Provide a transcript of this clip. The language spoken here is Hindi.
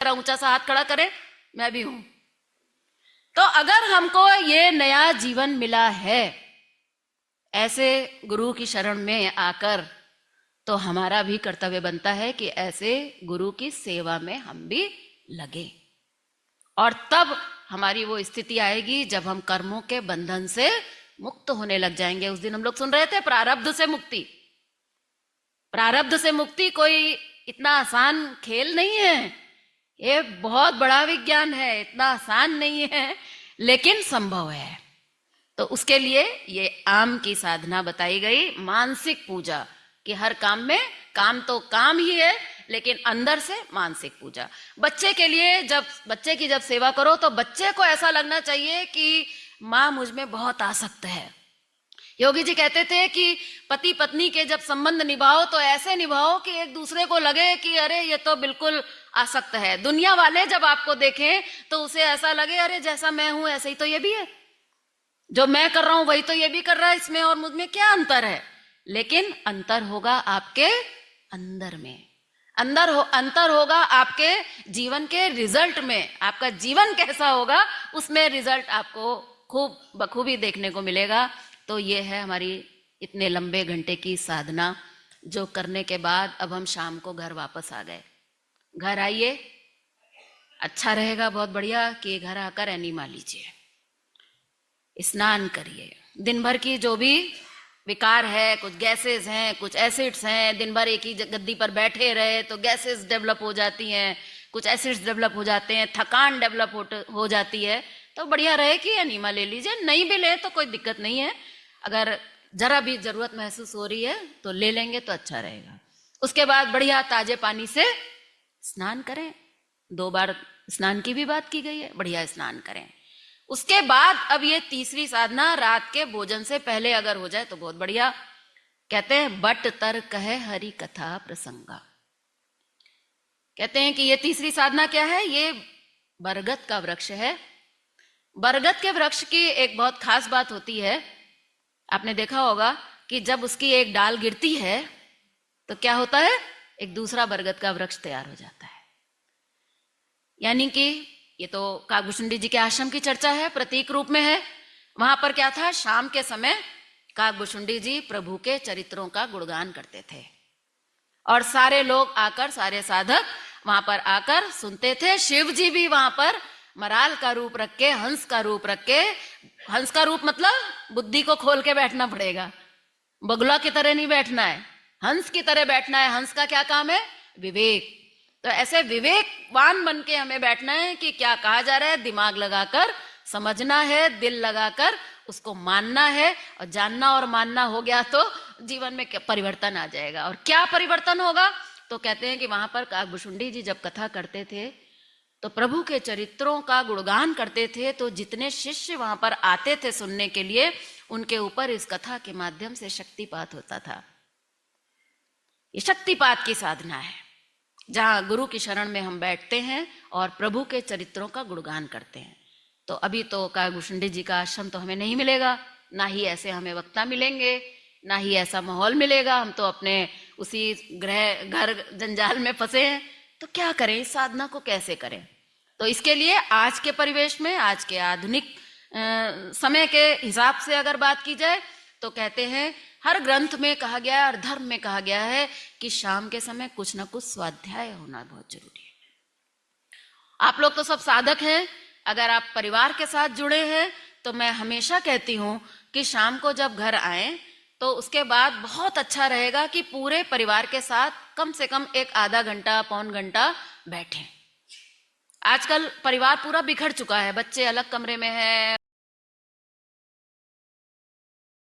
जरा ऊंचा सा हाथ खड़ा करें, मैं भी हूं। तो अगर हमको ये नया जीवन मिला है ऐसे गुरु की शरण में आकर, तो हमारा भी कर्तव्य बनता है कि ऐसे गुरु की सेवा में हम भी लगे। और तब हमारी वो स्थिति आएगी जब हम कर्मों के बंधन से मुक्त होने लग जाएंगे। उस दिन हम लोग सुन रहे थे प्रारब्ध से मुक्ति। प्रारब्ध से मुक्ति कोई इतना आसान खेल नहीं है, ये बहुत बड़ा विज्ञान है, इतना आसान नहीं है, लेकिन संभव है। तो उसके लिए ये आम की साधना बताई गई, मानसिक पूजा, कि हर काम में, काम तो काम ही है लेकिन अंदर से मानसिक पूजा। बच्चे के लिए जब बच्चे की जब सेवा करो तो बच्चे को ऐसा लगना चाहिए कि माँ मुझ में बहुत आसक्त है। योगी जी कहते थे कि पति पत्नी के जब संबंध निभाओ तो ऐसे निभाओ कि एक दूसरे को लगे कि अरे ये तो बिल्कुल आसक्त है। दुनिया वाले जब आपको देखें तो उसे ऐसा लगे अरे जैसा मैं हूं ऐसे ही तो ये भी है, जो मैं कर रहा हूं वही तो ये भी कर रहा है, इसमें और मुझ में क्या अंतर है। लेकिन अंतर होगा आपके अंदर में, अंतर होगा आपके जीवन के रिजल्ट में। आपका जीवन कैसा होगा उसमें रिजल्ट आपको खूब बखूबी देखने को मिलेगा। तो ये है हमारी इतने लंबे घंटे की साधना, जो करने के बाद अब हम शाम को घर वापस आ गए। घर आइए, अच्छा रहेगा, बहुत बढ़िया कि घर आकर एनिमा लीजिए, स्नान करिए। दिन भर की जो भी विकार है, कुछ गैसेस हैं, कुछ एसिड्स हैं, दिन भर एक ही गद्दी पर बैठे रहे तो गैसेस डेवलप हो जाती हैं, कुछ एसिड्स डेवलप हो जाते हैं, थकान डेवलप हो जाती है। तो बढ़िया रहे कि एनिमा ले लीजिए, नहीं भी ले तो कोई दिक्कत नहीं है, अगर जरा भी जरूरत महसूस हो रही है तो ले लेंगे तो अच्छा रहेगा। उसके बाद बढ़िया ताजे पानी से स्नान करें, 2 बार स्नान की भी बात की गई है, बढ़िया स्नान करें। उसके बाद अब ये तीसरी साधना रात के भोजन से पहले अगर हो जाए तो बहुत बढ़िया। कहते हैं बट तर कहे हरि कथा प्रसंगा। कहते हैं कि ये तीसरी साधना क्या है, ये बरगद का वृक्ष है। बरगद के वृक्ष की एक बहुत खास बात होती है, आपने देखा होगा कि जब उसकी एक डाल गिरती है तो क्या होता है, एक दूसरा बरगद का वृक्ष तैयार हो जाता है। यानी कि ये तो काकभूषुंडी जी के आश्रम की चर्चा है, प्रतीक रूप में है। वहां पर क्या था, शाम के समय काकभूषुंडी जी प्रभु के चरित्रों का गुणगान करते थे और सारे लोग आकर, सारे साधक वहां पर आकर सुनते थे। शिव जी भी वहां पर मराल का रूप रख के, हंस का रूप रख के, हंस का रूप मतलब बुद्धि को खोल के बैठना पड़ेगा, बगुला की तरह नहीं बैठना है, हंस की तरह बैठना है। हंस का क्या काम है, विवेक। तो ऐसे विवेकवान बन के हमें बैठना है कि क्या कहा जा रहा है, दिमाग लगाकर समझना है, दिल लगाकर उसको मानना है, और जानना और मानना हो गया तो जीवन में परिवर्तन आ जाएगा। और क्या परिवर्तन होगा, तो कहते हैं कि वहां पर काकभूषुंडी जी जब कथा करते थे तो प्रभु के चरित्रों का गुणगान करते थे, तो जितने शिष्य वहां पर आते थे सुनने के लिए, उनके ऊपर इस कथा के माध्यम से शक्तिपात होता था। ये शक्तिपात की साधना है, जहां गुरु की शरण में हम बैठते हैं और प्रभु के चरित्रों का गुणगान करते हैं। तो अभी तो काकभूषुंडी जी का आश्रम तो हमें नहीं मिलेगा, ना ही ऐसे हमें वक्ता मिलेंगे, ना ही ऐसा माहौल मिलेगा। हम तो अपने उसी घर जंजाल में फंसे हैं। तो क्या करें, इस साधना को कैसे करें? तो इसके लिए आज के परिवेश में, आज के आधुनिक समय के हिसाब से अगर बात की जाए तो कहते हैं हर ग्रंथ में कहा गया है और धर्म में कहा गया है कि शाम के समय कुछ ना कुछ स्वाध्याय होना बहुत जरूरी है। आप लोग तो सब साधक हैं, अगर आप परिवार के साथ जुड़े हैं तो मैं हमेशा कहती हूं कि शाम को जब घर आए तो उसके बाद बहुत अच्छा रहेगा कि पूरे परिवार के साथ कम से कम एक आधा घंटा, पौन घंटा बैठें। आजकल परिवार पूरा बिखर चुका है, बच्चे अलग कमरे में हैं,